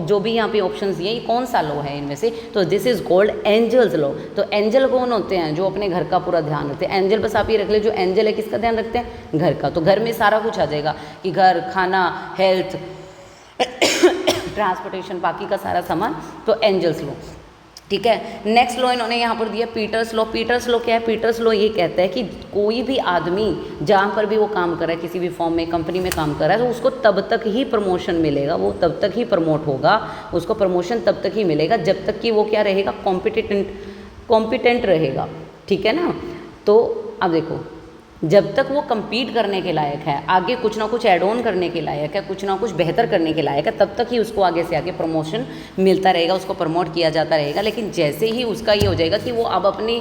Speaker 1: जो भी यहाँ पे ऑप्शंस दिए, ये कौन सा लॉ है इनमें से, तो this is called Engel's law. तो एंजल कौन होते हैं, जो अपने घर का पूरा ध्यान रखते हैं। एंजल बस आप ये रख ले, जो एंजल है किसका ध्यान रखते हैं, घर का। तो घर में सारा कुछ आ जाएगा कि घर, खाना, हेल्थ, ट्रांसपोर्टेशन, बाकी का सारा सामान, तो एंजल्स लॉ, ठीक है। नेक्स्ट लॉ इन्होंने यहाँ पर दिया पीटर्स लॉ। पीटर्स लॉ क्या है, पीटर्स लॉ ये कहता है कि कोई भी आदमी जहाँ पर भी वो काम कर रहा है, किसी भी फॉर्म में, कंपनी में काम कर रहा है, तो उसको तब तक ही प्रमोशन मिलेगा, वो तब तक ही प्रमोट होगा, उसको प्रमोशन तब तक ही मिलेगा जब तक कि वो क्या रहेगा, कॉम्पिटेंट रहेगा, ठीक है ना। तो अब देखो, जब तक वो compete करने के लायक है, आगे कुछ ना कुछ एड ऑन करने के लायक है, कुछ ना कुछ बेहतर करने के लायक है, तब तक ही उसको आगे से आगे प्रमोशन मिलता रहेगा, उसको प्रमोट किया जाता रहेगा। लेकिन जैसे ही उसका ये हो जाएगा कि वो अब अपनी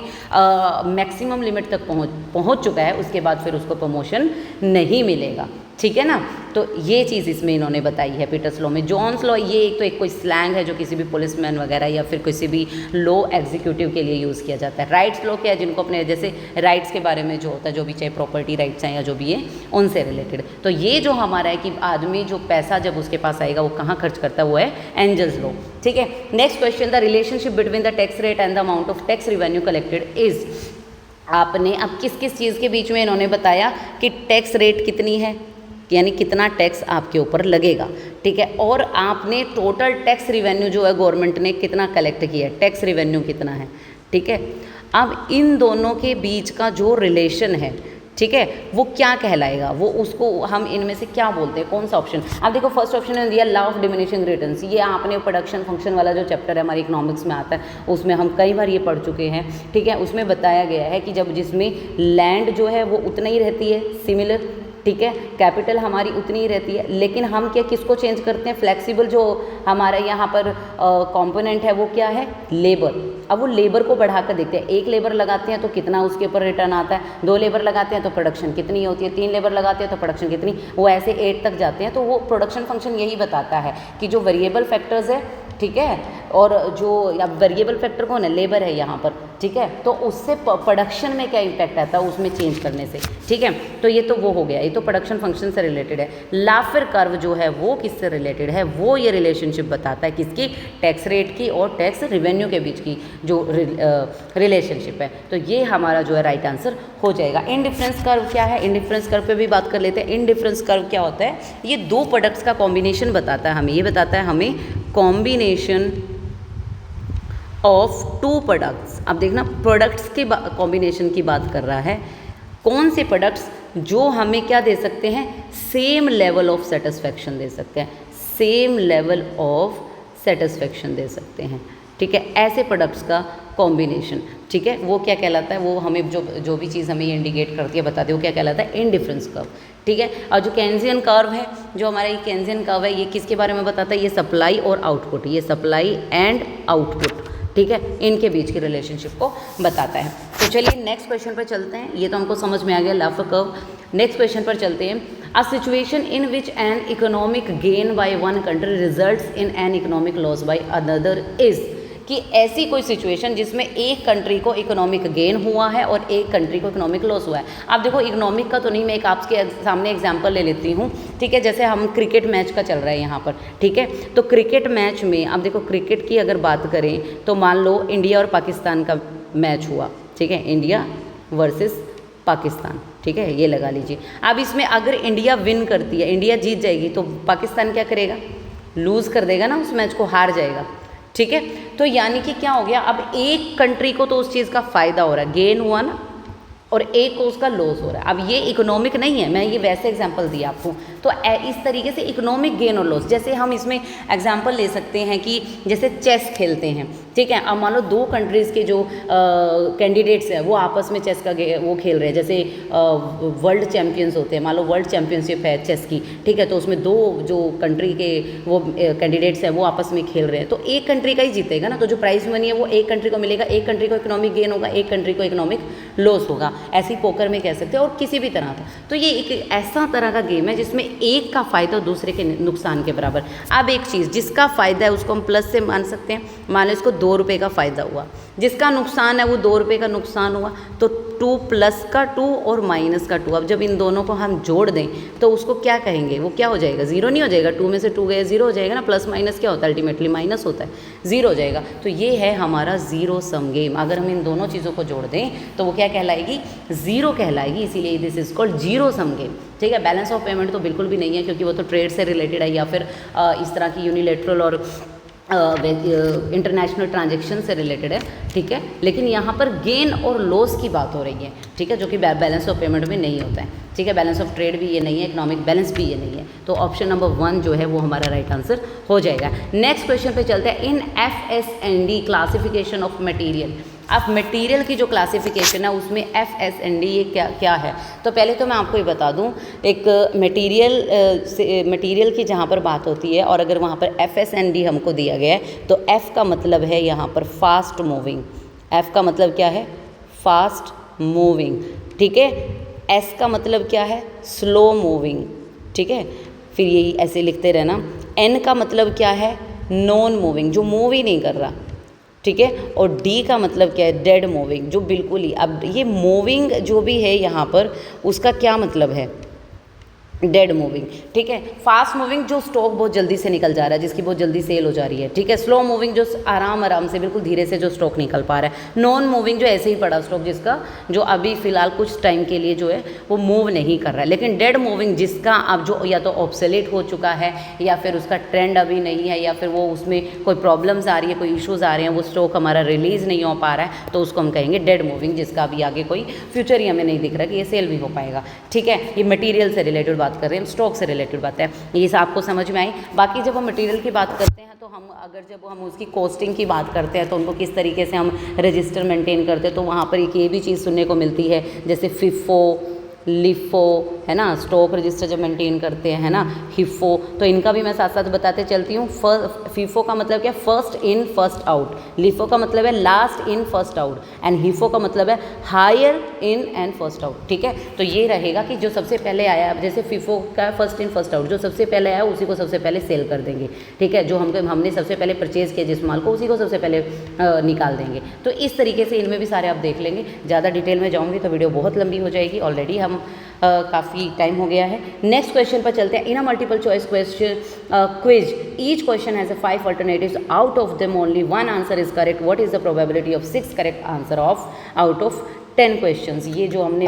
Speaker 1: मैक्सिमम लिमिट तक पहुंच चुका है, उसके बाद फिर उसको प्रमोशन नहीं मिलेगा, ठीक है ना। तो ये चीज़ इसमें इन्होंने बताई है पीटर्स लॉ में। जॉन्स लॉ ये एक तो एक कोई स्लैंग है जो किसी भी पुलिसमैन वगैरह या फिर किसी भी लॉ एग्जीक्यूटिव के लिए यूज़ किया जाता है। राइट्स लॉ क्या है, जिनको अपने जैसे राइट्स के बारे में जो होता है, जो भी चाहे प्रॉपर्टी राइट्स हैं या जो भी है उनसे रिलेटेड। तो ये जो हमारा है कि आदमी जो पैसा जब उसके पास आएगा वो कहाँ खर्च करता है, वो है एंजल्स लॉ, ठीक है। Next question, the relationship between the tax rate and the amount of tax revenue collected is. आपने अब किस किस चीज़ के बीच में इन्होंने बताया कि टैक्स रेट कितनी है, यानी कितना टैक्स आपके ऊपर लगेगा, ठीक है, और आपने टोटल टैक्स रिवेन्यू जो है गवर्नमेंट ने कितना कलेक्ट किया है, टैक्स रिवेन्यू कितना है, ठीक है। अब इन दोनों के बीच का जो रिलेशन है, ठीक है, वो क्या कहलाएगा, वो उसको हम इनमें से क्या बोलते हैं, कौन सा ऑप्शन। अब देखो फर्स्ट ऑप्शन ने दिया लॉ ऑफ डिमिनिशिंग रिटर्न्स। ये आपने प्रोडक्शन फंक्शन वाला जो चैप्टर है हमारे इकोनॉमिक्स में आता है, उसमें हम कई बार ये पढ़ चुके हैं, ठीक है। उसमें बताया गया है कि जब जिसमें लैंड जो है वो उतना ही रहती है, सिमिलर, ठीक है, कैपिटल हमारी उतनी ही रहती है, लेकिन हम क्या किसको चेंज करते हैं, फ्लेक्सिबल जो हमारा यहाँ पर कंपोनेंट है वो क्या है, लेबर। अब वो लेबर को बढ़ाकर देखते हैं, एक लेबर लगाते हैं तो कितना उसके ऊपर रिटर्न आता है, 2 लेबर लगाते हैं तो प्रोडक्शन कितनी होती है, 3 लेबर लगाते हैं तो प्रोडक्शन कितनी, वो ऐसे 8 तक जाते हैं। तो वो प्रोडक्शन फंक्शन यही बताता है कि जो वेरिएबल फैक्टर्स है, ठीक है, और जो या वेरिएबल फैक्टर कौन है, लेबर है यहाँ पर, ठीक है। तो उससे प्रोडक्शन में क्या इम्पैक्ट आता है उसमें चेंज करने से, ठीक है। तो ये तो वो हो गया, ये तो प्रोडक्शन फंक्शन से रिलेटेड है। लाफर कर्व जो है वो किससे रिलेटेड है, वो ये रिलेशनशिप बताता है किसकी, टैक्स रेट की और टैक्स रेवेन्यू के बीच की जो रिलेशनशिप है। तो ये हमारा जो है राइट आंसर हो जाएगा। इनडिफरेंस कर्व क्या है, इनडिफरेंस कर्व पे भी बात कर लेते हैं। इनडिफरेंस कर्व क्या होता है, ये दो प्रोडक्ट्स का कॉम्बिनेशन बताता है हमें, ये बताता है हमें कॉम्बिनेशन ऑफ टू प्रोडक्ट्स। अब देखना प्रोडक्ट्स के कॉम्बिनेशन की बात कर रहा है, कौन से प्रोडक्ट्स जो हमें क्या दे सकते हैं, सेम लेवल ऑफ सेटिस्फेक्शन दे सकते हैं, सेम लेवल ऑफ सेटिस्फेक्शन दे सकते हैं, ठीक है। ऐसे प्रोडक्ट्स का कॉम्बिनेशन, ठीक है, वो क्या कहलाता है, वो हमें जो भी चीज़ हमें इंडिकेट करती है बताती है वो क्या कहलाता है, इनडिफरेंस कर्व, ठीक है। और जो केन्जियन कर्व है, जो हमारा ये केन्जियन कर्व है, ये किसके बारे में बताता है, ये सप्लाई और आउटपुट, ये सप्लाई एंड आउटपुट, ठीक है, इनके बीच की रिलेशनशिप को बताता है। तो चलिए नेक्स्ट क्वेश्चन पर चलते हैं, ये तो हमको समझ में आ गया लाफर कर्व। नेक्स्ट क्वेश्चन पर चलते हैं। A situation in which an economic gain by one country results in an economic loss by another is, कि ऐसी कोई सिचुएशन जिसमें एक कंट्री को इकोनॉमिक गेन हुआ है और एक कंट्री को इकोनॉमिक लॉस हुआ है। आप देखो इकोनॉमिक का तो नहीं, मैं एक आपके सामने एग्जांपल ले लेती हूँ, ठीक है। जैसे हम क्रिकेट मैच का चल रहा है यहाँ पर, ठीक है। तो क्रिकेट मैच में आप देखो, क्रिकेट की अगर बात करें तो मान लो इंडिया और पाकिस्तान का मैच हुआ, ठीक है, इंडिया वर्सेस पाकिस्तान, ठीक है, ये लगा लीजिए। अब इसमें अगर इंडिया विन करती है, इंडिया जीत जाएगी, तो पाकिस्तान क्या करेगा, लूज़ कर देगा ना, उस मैच को हार जाएगा, ठीक है। तो यानी कि क्या हो गया, अब एक कंट्री को तो उस चीज़ का फ़ायदा हो रहा है, गेन हुआ ना, और एक को उसका लॉस हो रहा है। अब ये इकोनॉमिक नहीं है, मैं ये वैसे एग्जांपल दिया आपको। तो इस तरीके से इकोनॉमिक गेन और लॉस, जैसे हम इसमें एग्जांपल ले सकते हैं कि जैसे चेस खेलते हैं, ठीक है। अब मान लो दो कंट्रीज़ के जो कैंडिडेट्स हैं वो आपस में चेस का वो खेल रहे हैं, जैसे वर्ल्ड चैम्पियंस होते हैं, मान लो वर्ल्ड चैम्पियनशिप है चेस की, ठीक है। तो उसमें दो जो कंट्री के वो कैंडिडेट्स हैं वो आपस में खेल रहे हैं, तो एक कंट्री का ही जीतेगा ना, तो जो प्राइज मनी है वो एक कंट्री को मिलेगा, एक कंट्री को इकोनॉमिक गेन होगा, एक कंट्री को इकोनॉमिक लॉस होगा। ऐसे ही पोकर में कह सकते हैं और किसी भी तरह का। तो ये एक ऐसा तरह का गेम है जिसमें एक का फ़ायदा दूसरे के नुकसान के बराबर। अब एक चीज़ जिसका फ़ायदा है उसको हम प्लस से मान सकते हैं, मान लो इसको 2 रुपये का फ़ायदा हुआ, जिसका नुकसान है वो 2 रुपये का नुकसान हुआ, तो 2 प्लस का 2 और माइनस का 2, अब जब इन दोनों को हम जोड़ दें तो उसको क्या कहेंगे, वो क्या हो जाएगा, ज़ीरो नहीं हो जाएगा, 2 में से 2 गए 0 हो जाएगा ना, प्लस माइनस क्या होता है, अल्टीमेटली माइनस होता है, 0 हो जाएगा। तो ये है हमारा ज़ीरो सम गेम। अगर हम इन दोनों चीज़ों को जोड़ दें तो वो क्या कहलाएगी, ज़ीरो कहलाएगी, इसीलिए this is called zero sum game, ठीक है। बैलेंस ऑफ पेमेंट तो बिल्कुल भी नहीं है, क्योंकि वो तो ट्रेड से रिलेटेड है या फिर इस तरह की यूनिलेटरल और इंटरनेशनल ट्रांजेक्शन से रिलेटेड है, ठीक है। लेकिन यहाँ पर गेन और लॉस की बात हो रही है, ठीक है, जो कि बैलेंस ऑफ पेमेंट में नहीं होता है, ठीक है। बैलेंस ऑफ ट्रेड भी ये नहीं है, इकोनॉमिक बैलेंस भी ये नहीं है। तो ऑप्शन नंबर 1 जो है वो हमारा राइट आंसर हो जाएगा। नेक्स्ट क्वेश्चन पे चलते हैं। इन FS&D क्लासिफिकेशन ऑफ मटेरियल, अब मटेरियल की जो क्लासिफिकेशन है उसमें FS&D ये क्या है। तो पहले तो मैं आपको ये बता दूं, एक मटेरियल की जहाँ पर बात होती है और अगर वहाँ पर FS&D हमको दिया गया है तो F का मतलब है यहाँ पर फास्ट मूविंग, F का मतलब क्या है, फास्ट मूविंग, ठीक है। S का मतलब क्या है, स्लो मूविंग, ठीक है। फिर यही ऐसे लिखते रहना। N का मतलब क्या है, नॉन मूविंग, जो मूव ही नहीं कर रहा, ठीक है। और D का मतलब क्या है, डेड मूविंग, जो बिल्कुल ही, अब ये मूविंग जो भी है यहाँ पर उसका क्या मतलब है, डेड मूविंग, ठीक है। फास्ट मूविंग जो स्टॉक बहुत जल्दी से निकल जा रहा है, जिसकी बहुत जल्दी सेल हो जा रही है, ठीक है। स्लो मूविंग जो आराम से बिल्कुल धीरे से जो स्टॉक निकल पा रहा है। नॉन मूविंग जो ऐसे ही पड़ा स्टॉक, जिसका जो अभी फिलहाल कुछ टाइम के लिए जो है वो मूव नहीं कर रहा है। लेकिन डेड मूविंग जिसका अब जो या तो ऑब्सोलेट हो चुका है या फिर उसका ट्रेंड अभी नहीं है या फिर वो उसमें कोई प्रॉब्लम्स आ रही है, कोई इशूज़ आ रहे हैं, वो स्टॉक हमारा रिलीज़ नहीं हो पा रहा है, तो उसको हम कहेंगे डेड मूविंग, जिसका अभी आगे कोई फ्यूचर ही हमें नहीं दिख रहा कि ये सेल भी हो पाएगा, ठीक है। ये मटीरियल से रिलेटेड बात कर रहे हैं, स्टॉक से रिलेटेड बात है, ये आपको समझ में आई। बाकी जब हम मटेरियल की बात करते हैं तो हम अगर जब हम उसकी कॉस्टिंग की बात करते हैं तो उनको किस तरीके से हम रजिस्टर मेंटेन करते हैं, तो वहाँ पर एक ये भी चीज़ सुनने को मिलती है, जैसे FIFO, लिफो, है ना, स्टॉक रजिस्टर जब मेंटेन करते हैं, है ना, हिफो, तो इनका भी मैं साथ साथ बताते चलती हूँ। फीफो का मतलब क्या, first in first out, LIFO का मतलब है last in first out, and HIFO का मतलब है higher in and first out. ठीक है, तो ये रहेगा कि जो सबसे पहले आया, जैसे फीफो का फर्स्ट इन फर्स्ट आउट, जो सबसे पहले आया उसी को सबसे पहले सेल कर देंगे। ठीक है, जो हमने सबसे पहले परचेज़ किया जिस माल को, उसी को सबसे पहले निकाल देंगे। तो इस तरीके से इनमें भी सारे आप देख लेंगे। ज़्यादा डिटेल में जाऊँगी तो वीडियो बहुत लंबी हो जाएगी, ऑलरेडी हम काफ़ी टाइम हो गया है। नेक्स्ट क्वेश्चन पर चलते हैं। In a multiple choice question quiz each question has 5 alternatives, out of them only 1 answer is correct, what is the probability of 6 correct answer of out of 10 questions. ये जो हमने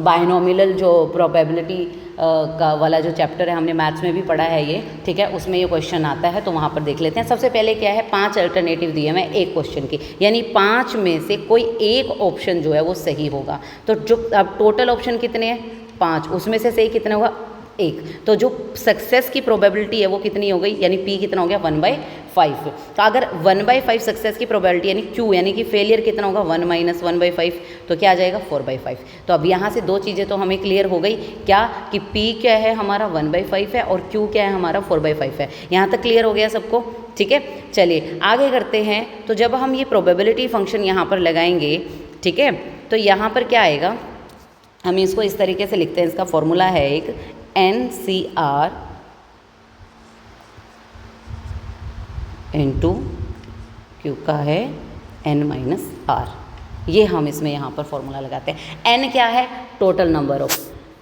Speaker 1: बायनोमिनल जो प्रोबेबिलिटी का वाला जो चैप्टर है हमने मैथ्स में भी पढ़ा है ये, ठीक है, उसमें ये क्वेश्चन आता है, तो वहाँ पर देख लेते हैं। सबसे पहले क्या है, 5 अल्टरनेटिव दिए मैं एक क्वेश्चन की, यानी 5 में से कोई एक ऑप्शन जो है वो सही होगा। तो जो अब टोटल ऑप्शन कितने हैं, 5, उसमें से सही कितने होगा, 1। तो जो सक्सेस की प्रोबेबिलिटी है वो कितनी हो गई, यानी P कितना हो गया, 1/5। तो अगर 1/5 सक्सेस की प्रोबेबिलिटी यानी Q यानी कि फेलियर कितना होगा, 1 - 1/5, तो क्या आ जाएगा, 4/5। तो अब यहाँ से दो चीज़ें तो हमें क्लियर हो गई, क्या कि P क्या है हमारा 1/5 है और Q क्या है हमारा 4/5 है। यहाँ तक क्लियर हो गया सबको, ठीक है। चलिए आगे करते हैं। तो जब हम ये प्रोबेबिलिटी फंक्शन यहाँ पर लगाएंगे, ठीक है, तो यहाँ पर क्या आएगा, हम इसको इस तरीके से लिखते हैं, इसका फॉर्मूला है एक NCR इंटू Q का है N-R। ये हम इसमें यहाँ पर फॉर्मूला लगाते हैं। N क्या है, टोटल नंबर ऑफ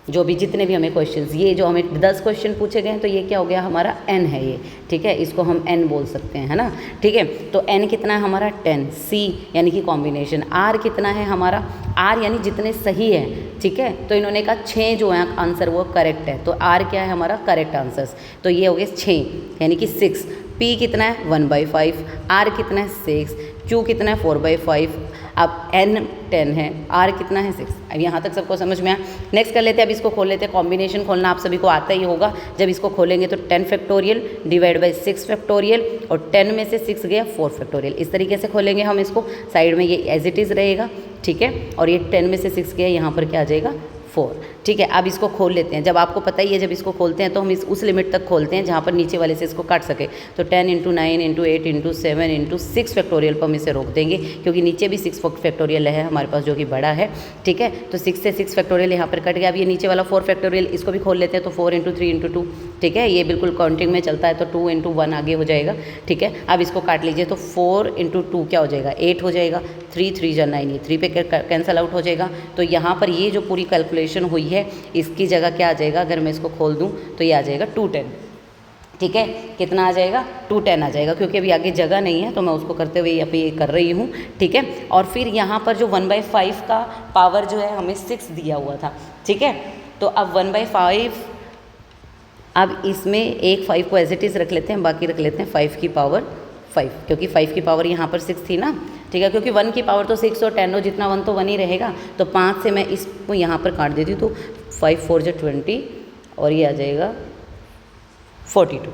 Speaker 1: जो भी जितने भी हमें क्वेश्चंस, ये जो हमें 10 क्वेश्चन पूछे गए हैं, तो ये क्या हो गया हमारा N है ये, ठीक है, इसको हम N बोल सकते हैं, है ना, ठीक है। तो N कितना है हमारा 10, C यानी कि कॉम्बिनेशन, R कितना है हमारा, R यानी जितने सही है, ठीक है। तो इन्होंने कहा 6 जो है आंसर वो करेक्ट है, तो R क्या है हमारा करेक्ट आंसर्स, तो ये हो गए 6 यानी कि 6। P कितना है 1/5, R कितना है 6, Q कितना है 4/5, अब N 10 है, R कितना है 6। अब यहाँ तक सबको समझ में आया। नेक्स्ट कर लेते हैं, अब इसको खोल लेते हैं। कॉम्बिनेशन खोलना आप सभी को आता ही होगा। जब इसको खोलेंगे तो 10 फैक्टोरियल डिवाइड बाई 6 फैक्टोरियल, और 10 में से 6 गया 4 फैक्टोरियल। इस तरीके से खोलेंगे हम इसको, साइड में ये एज इट इज़ रहेगा, ठीक है, और ये 10 में से 6 गया, यहाँ पर क्या आ जाएगा 4, ठीक है। अब इसको खोल लेते हैं। जब आपको पता ही है, जब इसको खोलते हैं तो हम उस लिमिट तक खोलते हैं जहाँ पर नीचे वाले से इसको काट सके। तो 10 × 9 × 8 × 7 × 6 फैक्टोरियल पर हम इसे रोक देंगे, क्योंकि नीचे भी 6 फैक्टोरियल है हमारे पास जो कि बड़ा है, ठीक है। तो 6 से 6 फैक्टोरियल यहाँ पर कट गया। अब ये नीचे वाला 4 फैक्टोरियल, इसको भी खोल लेते हैं। तो 4 × 3 × 2, ठीक है, ये बिल्कुल काउंटिंग में चलता है, तो 2 × 1 आगे हो जाएगा, ठीक है। अब इसको काट लीजिए, तो 4 × 2 क्या हो जाएगा, 8 हो जाएगा। 3 × 3 = 9, ये 3 पे कैंसिल आउट हो जाएगा। तो यहाँ पर ये जो पूरी कैलकुलेशन हुई है, इसकी जगह क्या आ जाएगा, अगर मैं इसको खोल दूँ तो ये आ जाएगा 210, ठीक है। कितना आ जाएगा, 210 आ जाएगा, क्योंकि अभी आगे जगह नहीं है तो मैं उसको करते हुए यहाँ पे ये कर रही हूँ, ठीक है। और फिर यहाँ पर जो 1/5 का पावर जो है हमें 6 दिया हुआ था, ठीक है। तो अब 1/5, अब इसमें एक 5 को एज इट इज़ रख लेते हैं, बाकी रख लेते हैं 5 की पावर 5, क्योंकि 5 की पावर यहाँ पर 6 थी ना, ठीक है। क्योंकि 1 की पावर तो 6 और 10 हो, जितना 1 तो 1 ही रहेगा। तो 5 से मैं इसको यहाँ पर काट देती हूँ, तो 5 × 4 = 20, और ये आ जाएगा 42,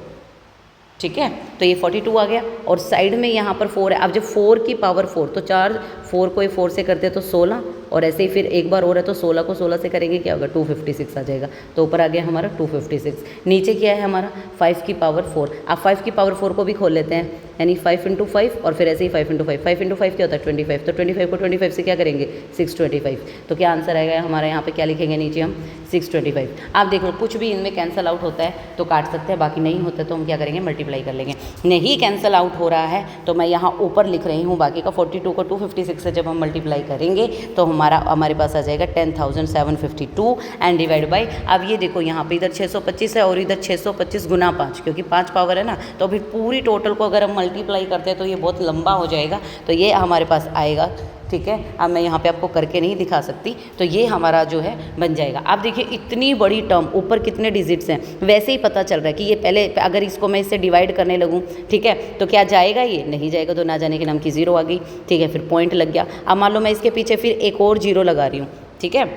Speaker 1: ठीक है। तो ये 42 आ गया, और साइड में यहाँ पर 4 है। अब जब 4 की पावर 4, तो 4 को 4 से करते हैं तो 16, और ऐसे ही फिर एक बार और है, तो 16 को 16 से करेंगे क्या होगा, 256 आ जाएगा। तो ऊपर आ गया हमारा 256। नीचे क्या है हमारा 5 की पावर 4। अब 5 की पावर 4 को भी खोल लेते हैं, यानी 5 × 5, और फिर ऐसे ही 5 × 5। 5 × 5 क्या होता है 25, तो 25 को 25 से क्या करेंगे 625। तो क्या आंसर आएगा हमारा, यहाँ पे क्या लिखेंगे नीचे हम 625। आप देखो कुछ भी इनमें कैंसिल आउट होता है तो काट सकते हैं, बाकी नहीं होता तो हम क्या करेंगे, मल्टीप्लाई कर लेंगे। नहीं कैंसिल आउट हो रहा है तो मैं यहाँ ऊपर लिख रही हूँ, बाकी का 42 को 256 से जब हम मल्टीप्लाई करेंगे तो हमारे पास आ जाएगा 10,752 एंड डिवाइड बाई, अब ये देखो यहाँ पे इधर 625 है और इधर 625 × 5, क्योंकि 5 पावर है ना, तो अभी पूरी टोटल को अगर हम मल्टीप्लाई करते हैं तो ये बहुत लंबा हो जाएगा। तो ये हमारे पास आएगा, ठीक है। अब मैं यहाँ पे आपको करके नहीं दिखा सकती, तो ये हमारा जो है बन जाएगा। आप देखिए इतनी बड़ी टर्म, ऊपर कितने डिजिट्स हैं, वैसे ही पता चल रहा है कि ये पहले, अगर इसको मैं इससे डिवाइड करने लगूँ, ठीक है, तो क्या जाएगा, ये नहीं जाएगा, तो ना जाने के नाम की 0 आ गई, ठीक है। फिर पॉइंट लग गया। अब मान लो मैं इसके पीछे फिर एक और 0 लगा रही हूँ, ठीक है,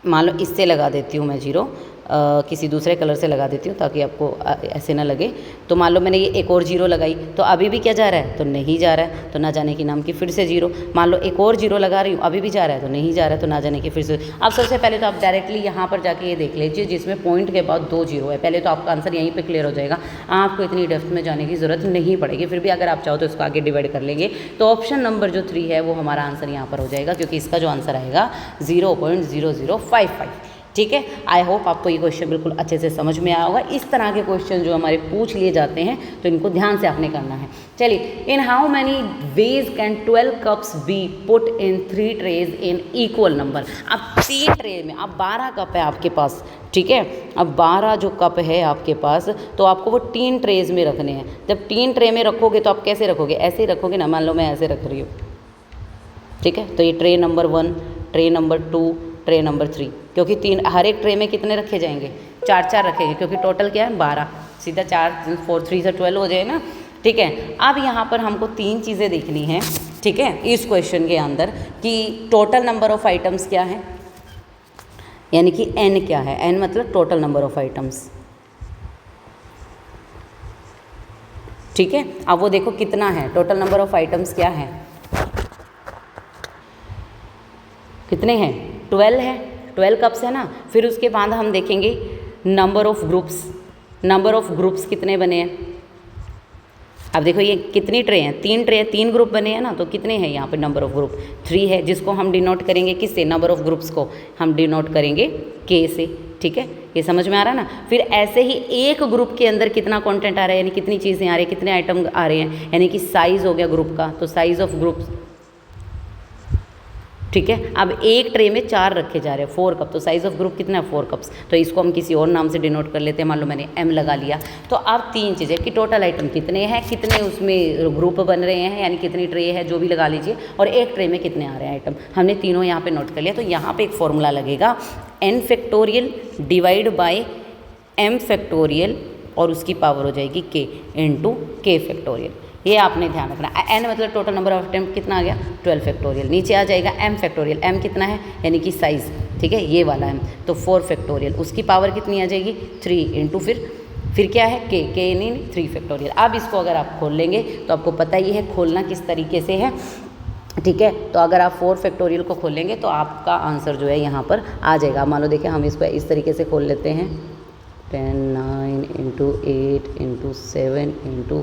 Speaker 1: मान लो इससे लगा देती हूँ मैं 0, किसी दूसरे कलर से लगा देती हूँ ताकि आपको ऐसे ना लगे। तो मान लो मैंने ये एक और जीरो लगाई तो अभी भी क्या जा रहा है, तो नहीं जा रहा है, तो ना जाने की नाम की फिर से जीरो। मान लो एक और जीरो लगा रही हूँ, अभी भी जा रहा है, तो नहीं जा रहा है, तो ना जाने की फिर से। अब सबसे पहले तो आप डायरेक्टली यहाँ पर जाके ये देख लीजिए जिसमें पॉइंट के बाद 2 जीरो है, पहले तो आपका आंसर यहीं पे क्लियर हो जाएगा, आपको इतनी डेप्थ में जाने की ज़रूरत नहीं पड़ेगी। फिर भी अगर आप चाहो तो इसको आगे डिवाइड कर लेंगे, तो ऑप्शन नंबर जो 3 है वो हमारा आंसर यहाँ पर हो जाएगा, क्योंकि इसका जो आंसर आएगा 0.0055। ठीक है, आई होप आपको ये क्वेश्चन बिल्कुल अच्छे से समझ में आया होगा। इस तरह के क्वेश्चन जो हमारे पूछ लिए जाते हैं तो इनको ध्यान से आपने करना है। चलिए, in how many ways can 12 cups be put in 3 trays in equal number. अब 3 ट्रे में, अब 12 कप है आपके पास, ठीक है, अब 12 जो कप है आपके पास, तो आपको वो 3 ट्रेज में रखने हैं। जब 3 ट्रे में रखोगे तो आप कैसे रखोगे, ऐसे ही रखोगे ना। मान लो मैं ऐसे रख रही हूँ, ठीक है, तो ये tray number 1, tray number 2, tray number 3, क्योंकि 3 हर एक ट्रे में कितने रखे जाएंगे, 4 रखेंगे, क्योंकि टोटल क्या है 12, सीधा 4 4 3 से 12 हो जाए ना। ठीक है, अब यहाँ पर हमको 3 चीज़ें देखनी हैं, ठीक है, इस क्वेश्चन के अंदर, कि टोटल नंबर ऑफ आइटम्स क्या है, यानी कि n क्या है, n मतलब टोटल नंबर ऑफ आइटम्स। ठीक है, अब वो देखो कितना है, टोटल नंबर ऑफ आइटम्स क्या है, कितने हैं, 12 है, 12 कप्स है ना। फिर उसके बाद हम देखेंगे number of groups, number of groups कितने बने हैं। अब देखो ये कितनी ट्रे हैं, 3 ट्रे, 3 ग्रुप बने हैं ना, तो कितने हैं यहाँ पे नंबर ऑफ ग्रुप, 3 है, जिसको हम डिनोट करेंगे किससे, नंबर ऑफ ग्रुप्स को हम डिनोट करेंगे k से। ठीक है, ये समझ में आ रहा है ना। फिर ऐसे ही एक ग्रुप के अंदर कितना कंटेंट आ रहा है, यानी कितनी चीज़ें आ रही है, कितने आइटम आ रहे हैं, यानी कि साइज हो गया ग्रुप का, तो साइज ऑफ ग्रुप। ठीक है, अब एक ट्रे में 4 रखे जा रहे हैं, 4 कप, तो साइज ऑफ ग्रुप कितना है, 4 कप्स, तो इसको हम किसी और नाम से डिनोट कर लेते हैं, मान लो मैंने m लगा लिया। तो अब 3 चीज़ें कि टोटल आइटम कितने हैं, कितने उसमें ग्रुप बन रहे हैं, यानी कितनी ट्रे है, जो भी लगा लीजिए, और एक ट्रे में कितने आ रहे हैं आइटम, हमने तीनों यहाँ पे नोट कर लिया। तो यहाँ पे एक फॉर्मूला लगेगा, n factorial divide by m factorial, और उसकी पावर हो जाएगी k इंटू k फैक्टोरियल। ये आपने ध्यान रखना। n मतलब टोटल नंबर ऑफ आइटम कितना आ गया, 12 फैक्टोरियल, नीचे आ जाएगा m फैक्टोरियल, m कितना है, यानी कि साइज, ठीक है, ये वाला m, तो 4 फैक्टोरियल, उसकी पावर कितनी आ जाएगी, 3 इंटू फिर क्या है k नहीं 3 फैक्टोरियल। अब इसको अगर आप खोल लेंगे तो आपको पता ही है खोलना किस तरीके से है। ठीक है, तो अगर आप 4 फैक्टोरियल को खोलेंगे तो आपका आंसर जो है यहाँ पर आ जाएगा। मान लो देखिए हम इसको इस तरीके से खोल लेते हैं, 10 9 into 8 into 7 into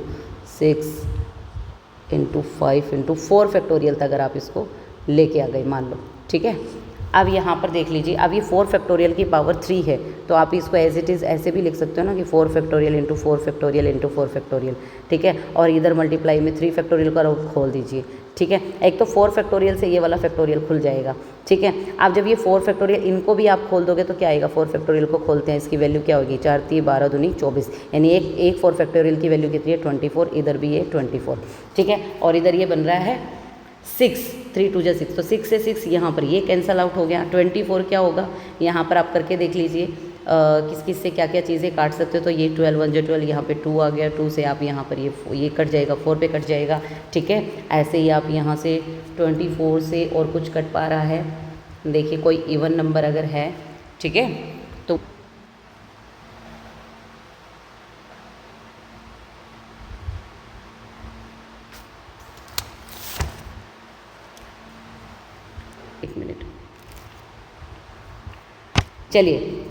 Speaker 1: 6 into 5 into 4 factorial तक अगर आप इसको लेके आ गए मान लो। ठीक है, अब यहाँ पर देख लीजिए, अब ये 4 फैक्टोरियल की पावर 3 है, तो आप इसको एज इट इज़ ऐसे भी लिख सकते हो ना कि 4 factorial into 4 factorial into 4 factorial. ठीक है, और इधर मल्टीप्लाई में 3 फैक्टोरियल का खोल दीजिए। ठीक है, एक तो 4 फैक्टोरियल से ये वाला फैक्टोरियल खुल जाएगा। ठीक है, अब जब ये 4 फैक्टोरियल इनको भी आप खोल दोगे तो क्या आएगा, 4 फैक्टोरियल को खोलते हैं, इसकी वैल्यू क्या होगी, 4 3 12 दूनी 24, यानी एक 4 फैक्टोरियल की वैल्यू कितनी है 24, इधर भी है 24। ठीक है, और इधर ये बन रहा है 6, 3 2 6, तो 6 से 6 यहाँ पर ये कैंसल आउट हो गया। 24 क्या होगा, यहाँ पर आप करके देख लीजिए किस किस से क्या क्या चीज़ें काट सकते हो। तो ये 12 1 12, यहाँ पे 2 आ गया, 2 से आप यहाँ पर ये कट जाएगा, 4 पे कट जाएगा। ठीक है, ऐसे ही आप यहाँ से 24 से और कुछ कट पा रहा है, देखिए कोई इवन नंबर अगर है, ठीक है, तो एक मिनट, चलिए